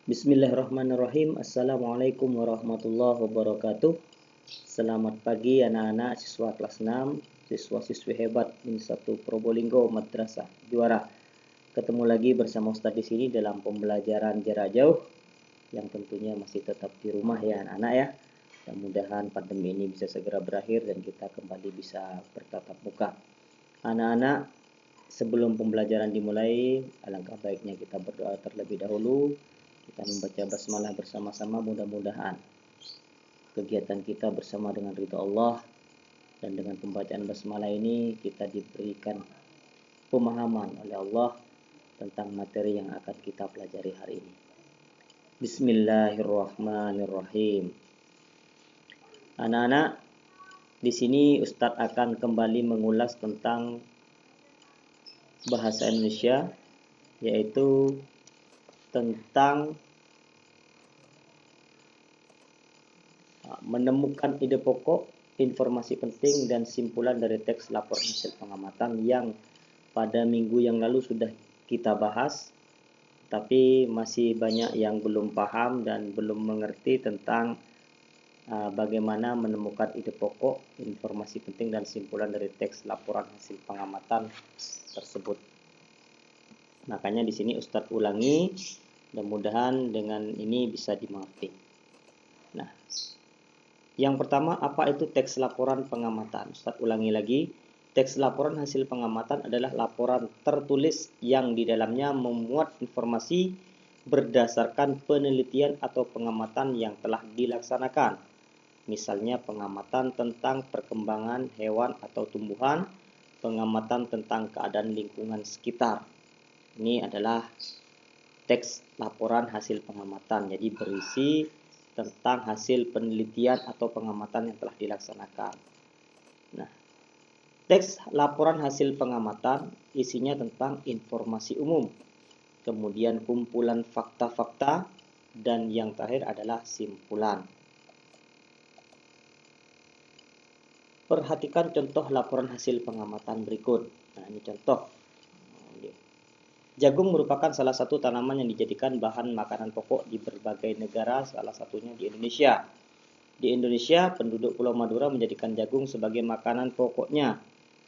Bismillahirrahmanirrahim. Assalamualaikum warahmatullahi wabarakatuh. Selamat pagi anak-anak siswa kelas 6, siswa-siswi hebat min 1 Probolinggo Madrasah Juara. Ketemu lagi bersama Ustadz di sini dalam pembelajaran jarak jauh yang tentunya masih tetap di rumah ya anak-anak ya. Mudah-mudahan pandemi ini bisa segera berakhir dan kita kembali bisa bertatap muka. Anak-anak, sebelum pembelajaran dimulai, alangkah baiknya kita berdoa terlebih dahulu. Kita membaca basmalah bersama-sama, mudah-mudahan kegiatan kita bersama dengan ridha Allah, dan dengan pembacaan basmalah ini kita diberikan pemahaman oleh Allah tentang materi yang akan kita pelajari hari ini. Bismillahirrahmanirrahim. Anak-anak, di sini Ustadz akan kembali mengulas tentang bahasa Indonesia, yaitu tentang menemukan ide pokok, informasi penting, dan simpulan dari teks laporan hasil pengamatan yang pada minggu yang lalu sudah kita bahas, tapi masih banyak yang belum paham dan belum mengerti tentang bagaimana menemukan ide pokok, informasi penting, dan simpulan dari teks laporan hasil pengamatan tersebut. Makanya di sini Ustadz ulangi, mudah-mudahan dengan ini bisa dimengerti. Nah, yang pertama, apa itu teks laporan pengamatan? Ustadz ulangi lagi. Teks laporan hasil pengamatan adalah laporan tertulis yang di dalamnya memuat informasi berdasarkan penelitian atau pengamatan yang telah dilaksanakan. Misalnya pengamatan tentang perkembangan hewan atau tumbuhan, pengamatan tentang keadaan lingkungan sekitar. Ini adalah teks laporan hasil pengamatan. Jadi berisi tentang hasil penelitian atau pengamatan yang telah dilaksanakan. Nah, teks laporan hasil pengamatan isinya tentang informasi umum, kemudian kumpulan fakta-fakta, dan yang terakhir adalah simpulan. Perhatikan contoh laporan hasil pengamatan berikut. Nah, ini contoh. Jagung merupakan salah satu tanaman yang dijadikan bahan makanan pokok di berbagai negara, salah satunya di Indonesia. Di Indonesia, penduduk Pulau Madura menjadikan jagung sebagai makanan pokoknya.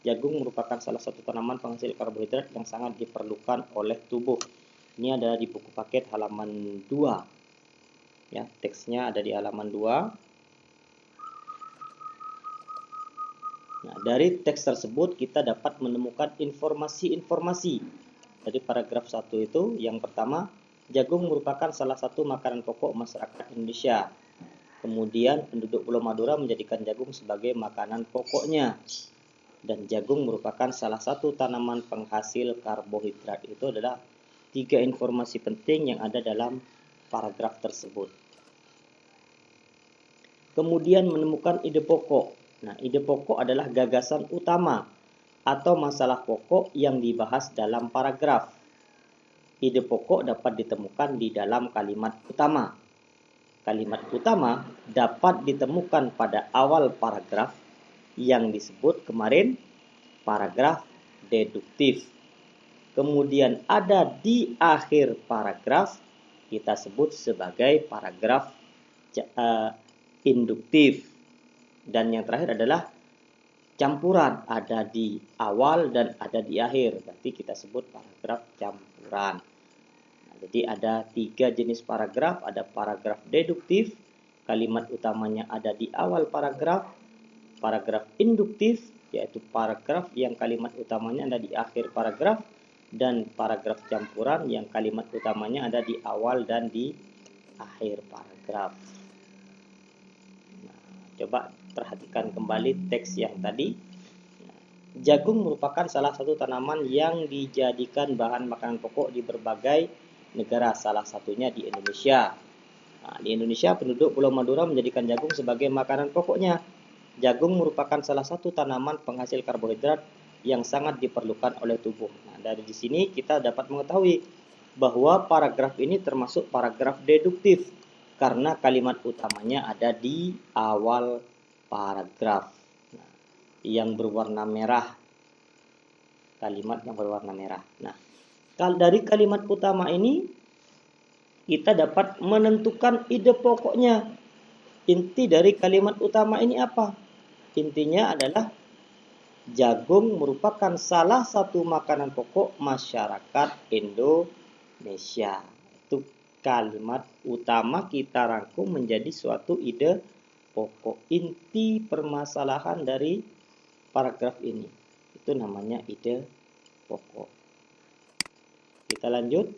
Jagung merupakan salah satu tanaman penghasil karbohidrat yang sangat diperlukan oleh tubuh. Ini ada di buku paket halaman 2. Ya, teksnya ada di halaman 2. Nah, dari teks tersebut kita dapat menemukan informasi-informasi. Dari paragraf 1 itu, yang pertama, jagung merupakan salah satu makanan pokok masyarakat Indonesia. Kemudian penduduk Pulau Madura menjadikan jagung sebagai makanan pokoknya. Dan jagung merupakan salah satu tanaman penghasil karbohidrat. Itu adalah 3 informasi penting yang ada dalam paragraf tersebut. Kemudian menemukan ide pokok. Nah, ide pokok adalah gagasan utama atau masalah pokok yang dibahas dalam paragraf. Ide pokok dapat ditemukan di dalam kalimat utama. Kalimat utama dapat ditemukan pada awal paragraf yang disebut kemarin paragraf deduktif. Kemudian ada di akhir paragraf, kita sebut sebagai paragraf induktif. Dan yang terakhir adalah campuran, ada di awal dan ada di akhir, berarti kita sebut paragraf campuran. Nah, jadi ada 3 jenis paragraf, ada paragraf deduktif, kalimat utamanya ada di awal paragraf, paragraf induktif, yaitu paragraf yang kalimat utamanya ada di akhir paragraf, dan paragraf campuran yang kalimat utamanya ada di awal dan di akhir paragraf. Nah, coba perhatikan kembali teks yang tadi. Jagung merupakan salah satu tanaman yang dijadikan bahan makanan pokok di berbagai negara, salah satunya di Indonesia. Nah, di Indonesia, penduduk Pulau Madura menjadikan jagung sebagai makanan pokoknya. Jagung merupakan salah satu tanaman penghasil karbohidrat yang sangat diperlukan oleh tubuh. Nah, dari sini kita dapat mengetahui bahwa paragraf ini termasuk paragraf deduktif karena kalimat utamanya ada di awal paragraf. Nah, yang berwarna merah, kalimat yang berwarna merah. Nah, dari kalimat utama ini kita dapat menentukan ide pokoknya. Inti dari kalimat utama ini apa? Intinya adalah jagung merupakan salah satu makanan pokok masyarakat Indonesia. Itu kalimat utama kita rangkum menjadi suatu ide pokok. Inti permasalahan dari paragraf ini. Itu namanya ide pokok. Kita lanjut.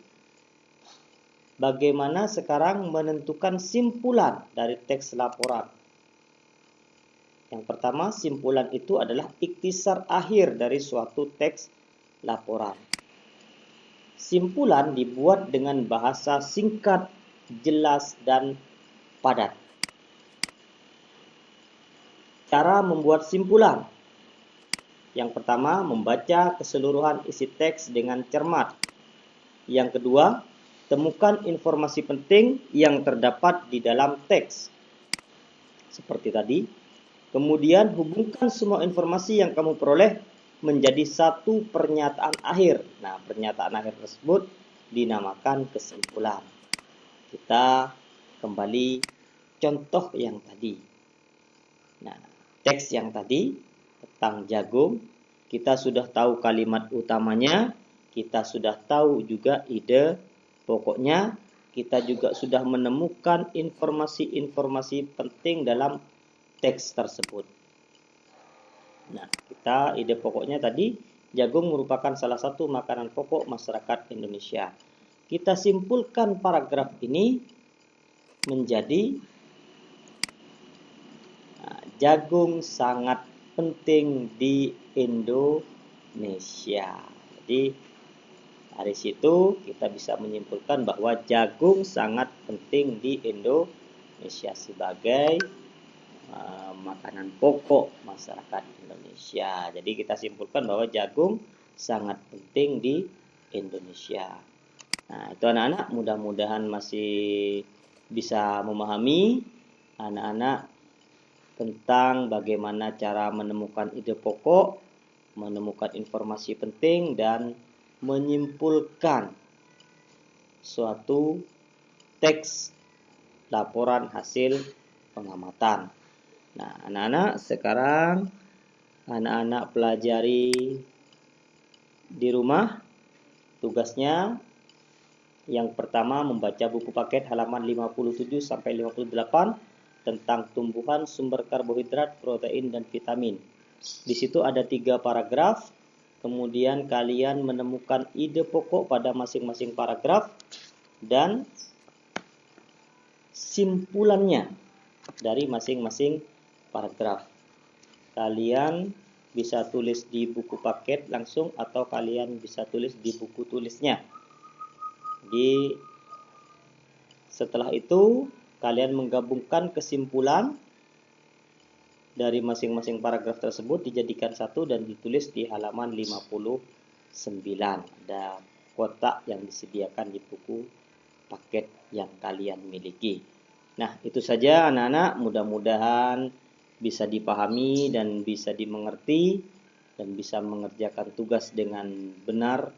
Bagaimana sekarang menentukan simpulan dari teks laporan? Yang pertama, simpulan itu adalah ikhtisar akhir dari suatu teks laporan. Simpulan dibuat dengan bahasa singkat, jelas, dan padat. Cara membuat simpulan. Yang pertama, membaca keseluruhan isi teks dengan cermat. Yang kedua, temukan informasi penting yang terdapat di dalam teks. Seperti tadi. Kemudian hubungkan semua informasi yang kamu peroleh menjadi satu pernyataan akhir. Nah, pernyataan akhir tersebut dinamakan kesimpulan. Kita kembali contoh yang tadi. Nah, teks yang tadi tentang jagung, kita sudah tahu kalimat utamanya, kita sudah tahu juga ide pokoknya, kita juga sudah menemukan informasi-informasi penting dalam teks tersebut. Nah, ide pokoknya tadi, jagung merupakan salah satu makanan pokok masyarakat Indonesia. Kita simpulkan paragraf ini menjadi jagung sangat penting di Indonesia. Jadi dari situ kita bisa menyimpulkan bahwa jagung sangat penting di Indonesia sebagai makanan pokok masyarakat Indonesia. Jadi kita simpulkan bahwa jagung sangat penting di Indonesia. Nah, itu anak-anak mudah-mudahan masih bisa memahami anak-anak tentang bagaimana cara menemukan ide pokok, menemukan informasi penting, dan menyimpulkan suatu teks laporan hasil pengamatan. Nah, anak-anak sekarang anak-anak pelajari di rumah. Tugasnya yang pertama membaca buku paket halaman 57 sampai 58 tentang tumbuhan, sumber karbohidrat, protein, dan vitamin. Di situ ada 3 paragraf. Kemudian kalian menemukan ide pokok pada masing-masing paragraf dan simpulannya dari masing-masing paragraf. Kalian bisa tulis di buku paket langsung atau kalian bisa tulis di buku tulisnya. Setelah itu kalian menggabungkan kesimpulan dari masing-masing paragraf tersebut dijadikan satu dan ditulis di halaman 59. Ada kotak yang disediakan di buku paket yang kalian miliki. Nah, itu saja anak-anak, mudah-mudahan bisa dipahami dan bisa dimengerti dan bisa mengerjakan tugas dengan benar,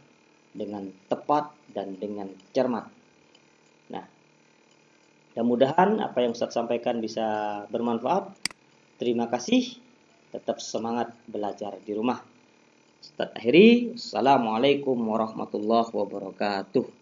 dengan tepat, dan dengan cermat. Nah, mudah-mudahan apa yang Ustaz sampaikan bisa bermanfaat. Terima kasih, tetap semangat belajar di rumah. Ustaz akhiri, Assalamualaikum warahmatullahi wabarakatuh.